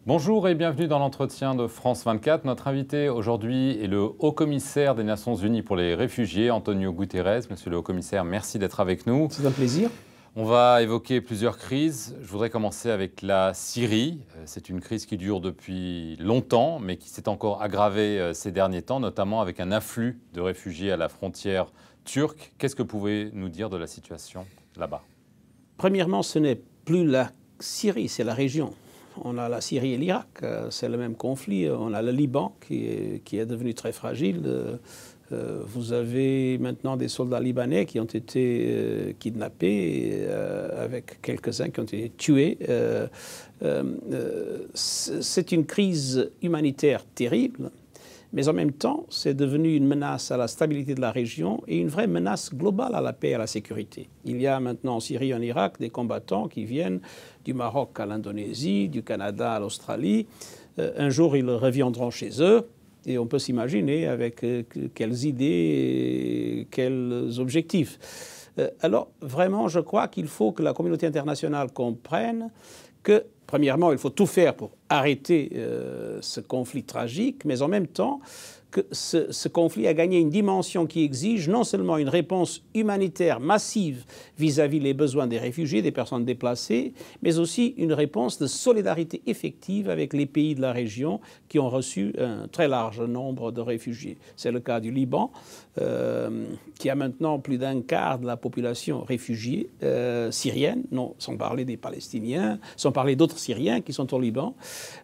Bonjour et bienvenue dans l'entretien de France 24. Notre invité aujourd'hui est le haut-commissaire des Nations Unies pour les réfugiés, Antonio Guterres. Monsieur le haut-commissaire, merci d'être avec nous. C'est un plaisir. On va évoquer plusieurs crises. Je voudrais commencer avec la Syrie. C'est une crise qui dure depuis longtemps, mais qui s'est encore aggravée ces derniers temps, notamment avec un afflux de réfugiés à la frontière turque. Qu'est-ce que vous pouvez nous dire de la situation là-bas? Premièrement, ce n'est plus la Syrie, c'est la région. On a la Syrie et l'Irak, c'est le même conflit. On a le Liban qui est devenu très fragile. Vous avez maintenant des soldats libanais qui ont été kidnappés, avec quelques-uns qui ont été tués. C'est une crise humanitaire terrible, mais en même temps, c'est devenu une menace à la stabilité de la région et une vraie menace globale à la paix et à la sécurité. Il y a maintenant en Syrie et en Irak des combattants qui viennent du Maroc à l'Indonésie, du Canada à l'Australie. Un jour, ils reviendront chez eux. Et on peut s'imaginer avec quelles idées et quels objectifs. Alors, vraiment, je crois qu'il faut que la communauté internationale comprenne que, premièrement, il faut tout faire pour arrêter ce conflit tragique, mais en même temps, que ce conflit a gagné une dimension qui exige non seulement une réponse humanitaire massive vis-à-vis des besoins des réfugiés, des personnes déplacées, mais aussi une réponse de solidarité effective avec les pays de la région qui ont reçu un très large nombre de réfugiés. C'est le cas du Liban, qui a maintenant plus d'un quart de la population réfugiée syrienne, non, sans parler des Palestiniens, sans parler d'autres Syriens qui sont au Liban,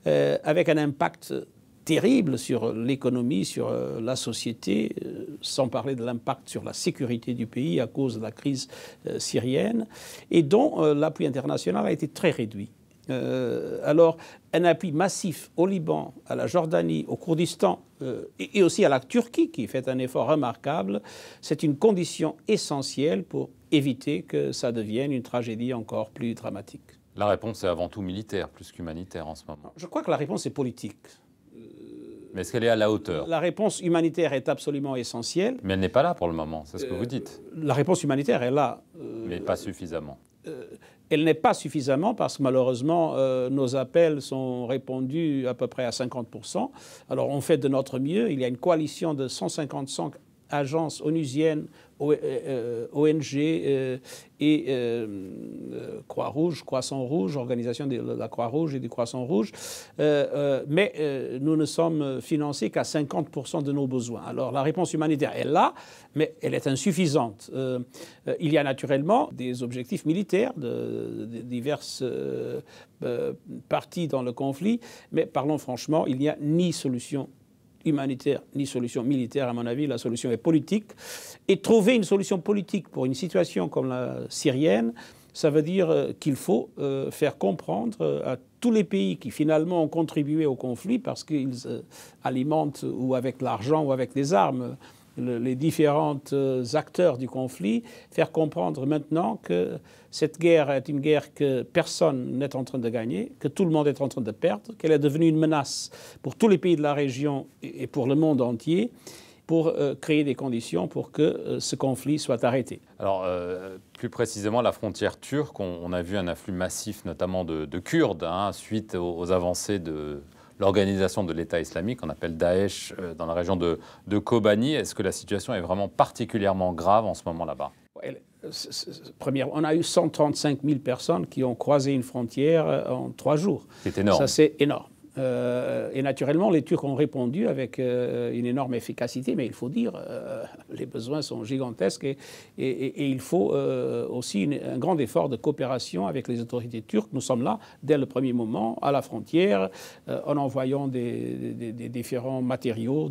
avec un impact terrible sur l'économie, sur la société, sans parler de l'impact sur la sécurité du pays à cause de la crise syrienne, et dont l'appui international a été très réduit. Alors, un appui massif au Liban, à la Jordanie, au Kurdistan et aussi à la Turquie, qui fait un effort remarquable, c'est une condition essentielle pour éviter que ça devienne une tragédie encore plus dramatique. La réponse est avant tout militaire, plus qu'humanitaire en ce moment. Je crois que la réponse est politique. Mais est-ce qu'elle est à la hauteur? La réponse humanitaire est absolument essentielle. Mais elle n'est pas là pour le moment, c'est ce que vous dites. La réponse humanitaire est là. Mais pas suffisamment. Elle n'est pas suffisamment parce que malheureusement, nos appels sont répondus à peu près à 50%. Alors on fait de notre mieux. Il y a une coalition de 155 agences onusiennes, ONG et Croix-Rouge, Croissant-Rouge, organisation de la Croix-Rouge et du Croissant-Rouge. Mais nous ne sommes financés qu'à 50% de nos besoins. Alors la réponse humanitaire est là, mais elle est insuffisante. Il y a naturellement des objectifs militaires de diverses parties dans le conflit, mais parlons franchement, il n'y a ni solution humanitaire ni solution militaire. À mon avis, la solution est politique. Et trouver une solution politique pour une situation comme la syrienne, ça veut dire qu'il faut faire comprendre à tous les pays qui finalement ont contribué au conflit parce qu'ils alimentent ou avec l'argent ou avec des armes les différents acteurs du conflit, faire comprendre maintenant que cette guerre est une guerre que personne n'est en train de gagner, que tout le monde est en train de perdre, qu'elle est devenue une menace pour tous les pays de la région et pour le monde entier, pour créer des conditions pour que ce conflit soit arrêté. Alors, plus précisément, la frontière turque, on a vu un afflux massif, notamment de Kurdes, suite aux avancées de l'organisation de l'État islamique, qu'on appelle Daesh, dans la région de Kobani. Est-ce que la situation est vraiment particulièrement grave en ce moment là-bas? Première, on a eu 135 000 personnes qui ont croisé une frontière en 3 jours. C'est énorme. Ça, c'est énorme. Et naturellement, les Turcs ont répondu avec une énorme efficacité, mais il faut dire, les besoins sont gigantesques et il faut aussi un grand effort de coopération avec les autorités turques. Nous sommes là dès le premier moment, à la frontière, en envoyant des différents matériaux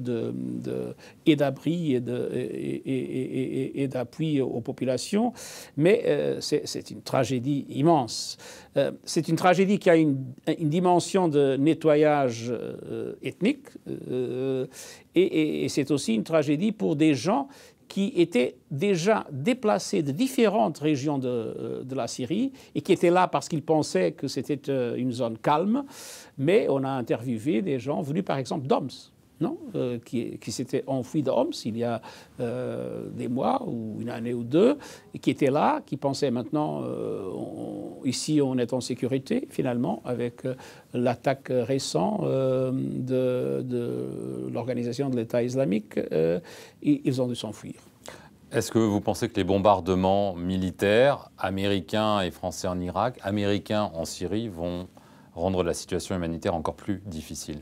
et d'abri et d'appui aux populations. Mais c'est une tragédie immense. C'est une tragédie qui a une dimension de nettoyage ethnique et c'est aussi une tragédie pour des gens qui étaient déjà déplacés de différentes régions de la Syrie et qui étaient là parce qu'ils pensaient que c'était une zone calme, mais on a interviewé des gens venus par exemple d'Homs. Non, qui s'étaient enfuis de Homs il y a des mois ou une année ou deux, et qui étaient là, qui pensaient maintenant ici, on est en sécurité, finalement, avec l'attaque récente de l'organisation de l'État islamique. Ils ont dû s'enfuir. Est-ce que vous pensez que les bombardements militaires américains et français en Irak, américains en Syrie, vont rendre la situation humanitaire encore plus difficile?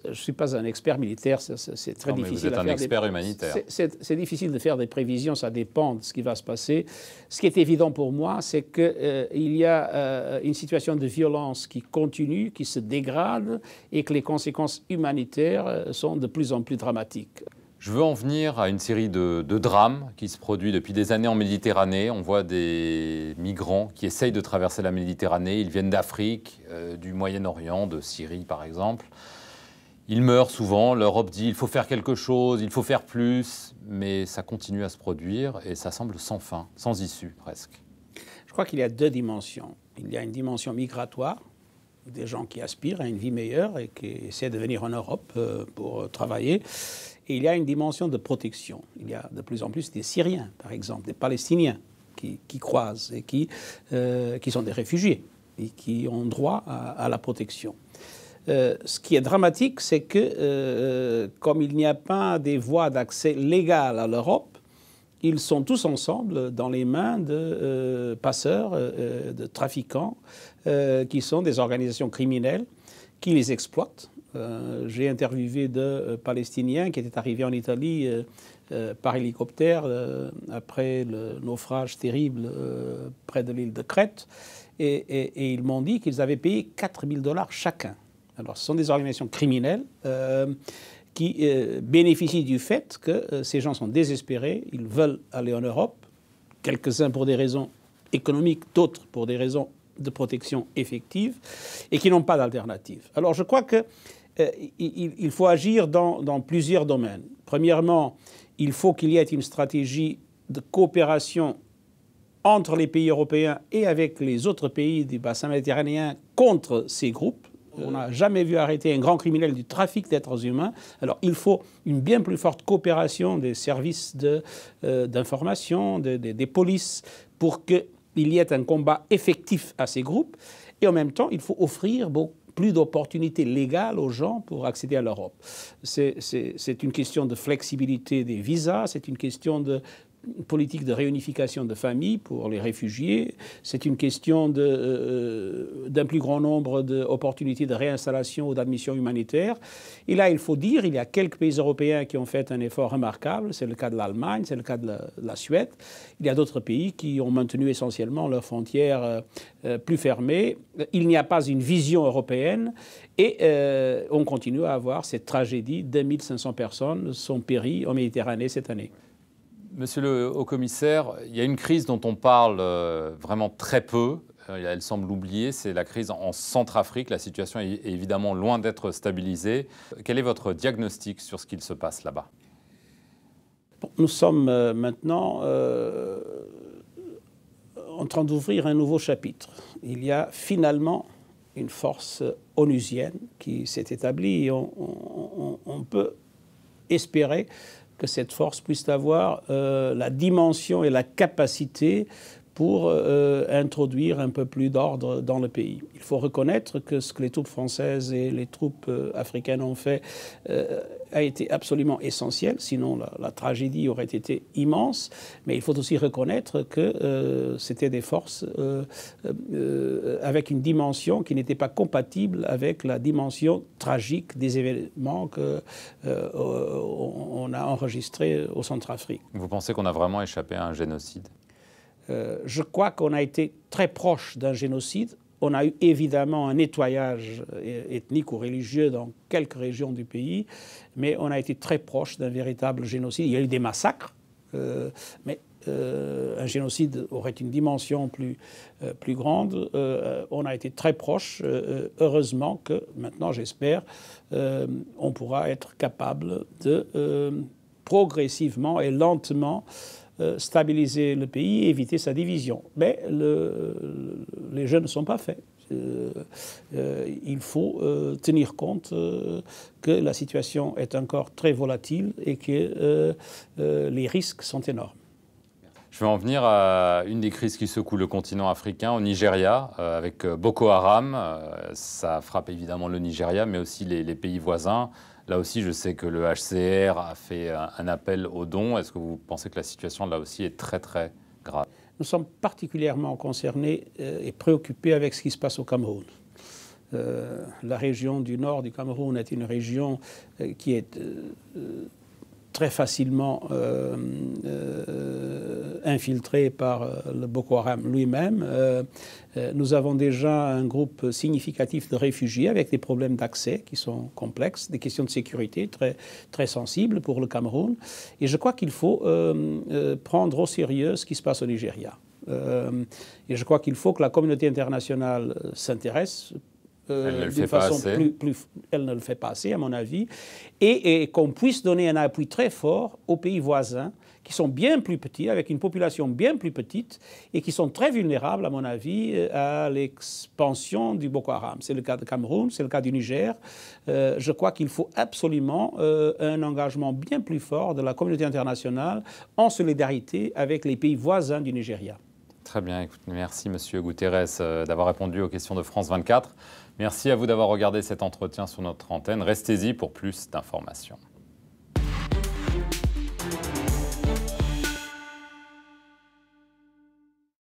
Je ne suis pas un expert militaire, c'est très difficile. Vous êtes un expert humanitaire. C'est difficile de faire des prévisions, ça dépend de ce qui va se passer. Ce qui est évident pour moi, c'est qu'il y a une situation de violence qui continue, qui se dégrade, et que les conséquences humanitaires sont de plus en plus dramatiques. Je veux en venir à une série de drames qui se produisent depuis des années en Méditerranée. On voit des migrants qui essayent de traverser la Méditerranée. Ils viennent d'Afrique, du Moyen-Orient, de Syrie par exemple. Ils meurent souvent, l'Europe dit il faut faire quelque chose, il faut faire plus, mais ça continue à se produire et ça semble sans fin, sans issue presque. Je crois qu'il y a deux dimensions. Il y a une dimension migratoire, des gens qui aspirent à une vie meilleure et qui essaient de venir en Europe pour travailler. Et il y a une dimension de protection. Il y a de plus en plus des Syriens, par exemple, des Palestiniens qui croisent et qui sont des réfugiés et qui ont droit à la protection. Ce qui est dramatique, c'est que comme il n'y a pas des voies d'accès légales à l'Europe, ils sont tous ensemble dans les mains de passeurs, de trafiquants, qui sont des organisations criminelles qui les exploitent. J'ai interviewé deux Palestiniens qui étaient arrivés en Italie par hélicoptère après le naufrage terrible près de l'île de Crète. Et ils m'ont dit qu'ils avaient payé 4 000 $ chacun. Alors, ce sont des organisations criminelles qui bénéficient du fait que ces gens sont désespérés, ils veulent aller en Europe, quelques-uns pour des raisons économiques, d'autres pour des raisons de protection effective, et qui n'ont pas d'alternative. Alors, je crois qu'il faut agir dans plusieurs domaines. Premièrement, il faut qu'il y ait une stratégie de coopération entre les pays européens et avec les autres pays du bassin méditerranéen contre ces groupes. On n'a jamais vu arrêter un grand criminel du trafic d'êtres humains. Alors il faut une bien plus forte coopération des services d'information, des polices, pour qu'il y ait un combat effectif à ces groupes. Et en même temps, il faut offrir plus d'opportunités légales aux gens pour accéder à l'Europe. C'est une question de flexibilité des visas, c'est une question de politique de réunification de familles pour les réfugiés. C'est une question d'un plus grand nombre d'opportunités de réinstallation ou d'admission humanitaire. Et là, il faut dire, il y a quelques pays européens qui ont fait un effort remarquable. C'est le cas de l'Allemagne, c'est le cas de la Suède. Il y a d'autres pays qui ont maintenu essentiellement leurs frontières plus fermées. Il n'y a pas une vision européenne et on continue à avoir cette tragédie. 2500 personnes sont péries en Méditerranée cette année. Monsieur le haut-commissaire, il y a une crise dont on parle vraiment très peu, elle semble oubliée, c'est la crise en Centrafrique. La situation est évidemment loin d'être stabilisée. Quel est votre diagnostic sur ce qu'il se passe là-bas? Nous sommes maintenant en train d'ouvrir un nouveau chapitre. Il y a finalement une force onusienne qui s'est établie et on peut espérer que cette force puisse avoir la dimension et la capacité pour introduire un peu plus d'ordre dans le pays. Il faut reconnaître que ce que les troupes françaises et les troupes africaines ont fait a été absolument essentiel, sinon la tragédie aurait été immense. Mais il faut aussi reconnaître que c'était des forces avec une dimension qui n'était pas compatible avec la dimension tragique des événements qu'on a enregistrés au Centrafrique. Vous pensez qu'on a vraiment échappé à un génocide ? Je crois qu'on a été très proche d'un génocide. On a eu évidemment un nettoyage ethnique ou religieux dans quelques régions du pays, mais on a été très proche d'un véritable génocide. Il y a eu des massacres, mais un génocide aurait une dimension plus grande. On a été très proche. Heureusement que maintenant, j'espère, on pourra être capable de progressivement et lentement stabiliser le pays et éviter sa division. Mais les jeux ne sont pas faits. Il faut tenir compte que la situation est encore très volatile et que les risques sont énormes. Je vais en venir à une des crises qui secouent le continent africain, au Nigeria, avec Boko Haram. Ça frappe évidemment le Nigeria, mais aussi les pays voisins. Là aussi, je sais que le HCR a fait un appel aux dons. Est-ce que vous pensez que la situation, là aussi, est très, très grave? Nous sommes particulièrement concernés et préoccupés avec ce qui se passe au Cameroun. La région du nord du Cameroun est une région qui est très facilement infiltré par le Boko Haram lui-même. Nous avons déjà un groupe significatif de réfugiés avec des problèmes d'accès qui sont complexes, des questions de sécurité très, très sensibles pour le Cameroun. Et je crois qu'il faut prendre au sérieux ce qui se passe au Nigeria. Et je crois qu'il faut que la communauté internationale s'intéresse d'une façon elle ne le fait pas assez, à mon avis, et qu'on puisse donner un appui très fort aux pays voisins qui sont bien plus petits, avec une population bien plus petite, et qui sont très vulnérables, à mon avis, à l'expansion du Boko Haram. C'est le cas de Cameroun, c'est le cas du Niger. Je crois qu'il faut absolument un engagement bien plus fort de la communauté internationale en solidarité avec les pays voisins du Nigeria. Très bien, écoute, merci Monsieur Guterres d'avoir répondu aux questions de France 24. Merci à vous d'avoir regardé cet entretien sur notre antenne. Restez-y pour plus d'informations.